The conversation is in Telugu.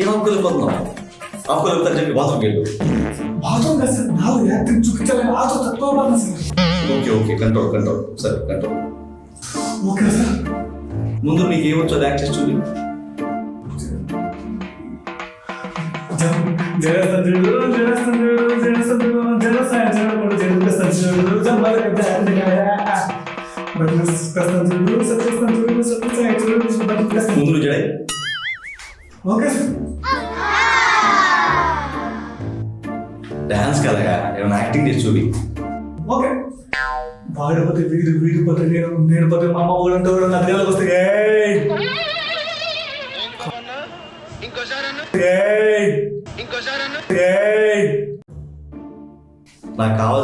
ఏం హక్కులు పొందాం హక్కులు చెప్తారు చెప్పి బాత్రూమ్కి వెళ్ళు. బాత్రూమ్ కదా సార్, నాకు యాక్టింగ్ చూపించాలని ఆతో తక్కువ పడుతుంది సార్. ఓకే ఓకే కంట్రోల్ సరే కంట్రోల్. Okay sir. ముందు నీకు ఏమొచ్చో అది యాక్ట్ చేసి చూపి. ముందు నువ్వు జడై. Okay sir. డాన్స్ కదా ఏమైనా యాక్టింగ్ చేసి చూపి. ఓకే. వాడిపోతే వీడిపోతే నేను పోతే మా అమ్మ ఊరంతా కూడా నా దేవుళ్ళకి వస్తే నాకు కావాల్సిన